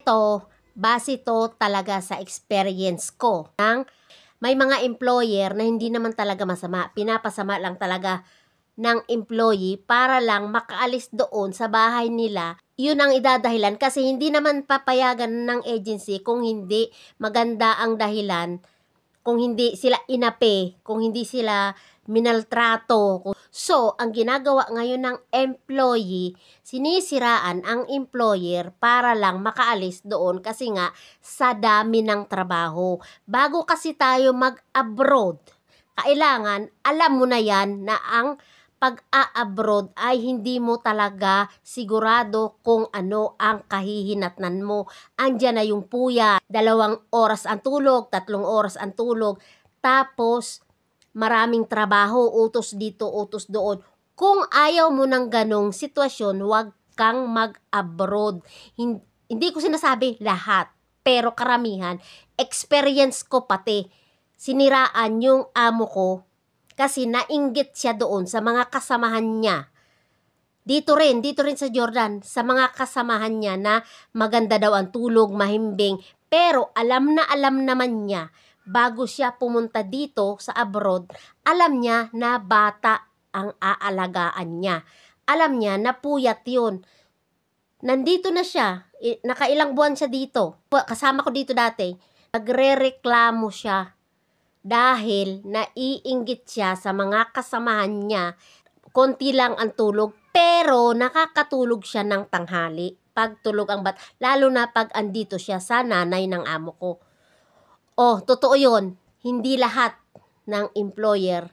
Ito, base to talaga sa experience ko. May mga employer na hindi naman talaga masama. Pinapasama lang talaga ng employee para lang makaalis doon sa bahay nila. Yun ang idadahilan kasi hindi naman papayagan ng agency kung hindi maganda ang dahilan, kung hindi sila inape, kung hindi sila minaltrato. So, ang ginagawa ngayon ng employee, sinisiraan ang employer para lang makaalis doon kasi nga sa dami ng trabaho. Bago kasi tayo mag-abroad, kailangan alam mo na yan na ang pag-a-abroad ay hindi mo talaga sigurado kung ano ang kahihinatnan mo. Andyan na yung puya, 2 oras ang tulog, 3 oras ang tulog, tapos maraming trabaho, utos dito, utos doon. Kung ayaw mo ng ganong sitwasyon, huwag kang mag-abroad. Hindi ko sinasabi lahat, pero karamihan, experience ko pati, siniraan yung amo ko kasi nainggit siya doon sa mga kasamahan niya. Dito rin sa Jordan, sa mga kasamahan niya na maganda daw ang tulog, mahimbing. Pero alam naman niya, bago siya pumunta dito sa abroad, alam niya na bata ang aalagaan niya. Alam niya na puyat yun. Nandito na siya, nakailang buwan siya dito. Kasama ko dito dati, nagre-reklamo siya dahil naiinggit siya sa mga kasamahan niya. Konti lang ang tulog, pero nakakatulog siya ng tanghali. Pag tulog ang lalo na pag andito siya sa nanay ng amo ko. Oh, totoo yun. Hindi lahat ng employer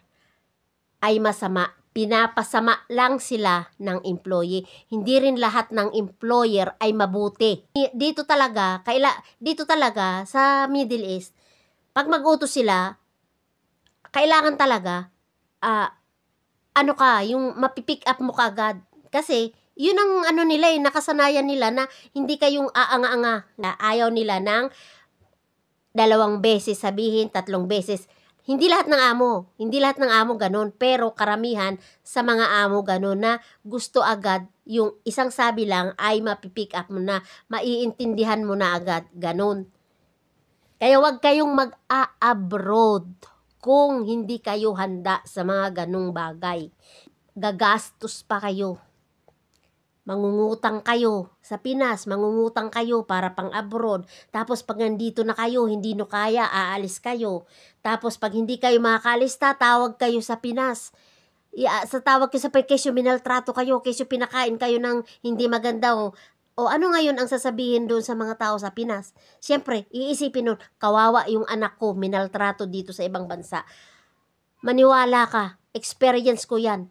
ay masama. Pinapasama lang sila ng employee. Hindi rin lahat ng employer ay mabuti. Dito talaga sa Middle East, pag mag-utos sila, kailangan talaga, yung mapipick up mo kagad. Kasi, yun ang nila nakasanayan nila na hindi kayong aanga-anga. Na ayaw nila ng 2 beses sabihin, 3 beses. Hindi lahat ng amo ganun, pero karamihan sa mga amo ganun na gusto agad yung isang sabi lang ay mapipick up mo na, maiintindihan mo na agad, ganun. Kaya wag kayong mag-a-abroad kung hindi kayo handa sa mga ganung bagay. Gagastos pa kayo. Mangungutang kayo sa Pinas, mangungutang kayo para pang abroad. Tapos pag nandito na kayo, hindi nyo kaya, aalis kayo. Tapos pag hindi kayo makakalis, tawag kayo sa Pinas. Sa tawag kayo sa kesyo minaltrato kayo, kesyo pinakain kayo ng hindi maganda. O ano ngayon ang sasabihin doon sa mga tao sa Pinas? Siyempre, iisipin nun, kawawa yung anak ko, minaltrato dito sa ibang bansa. Maniwala ka, experience ko yan.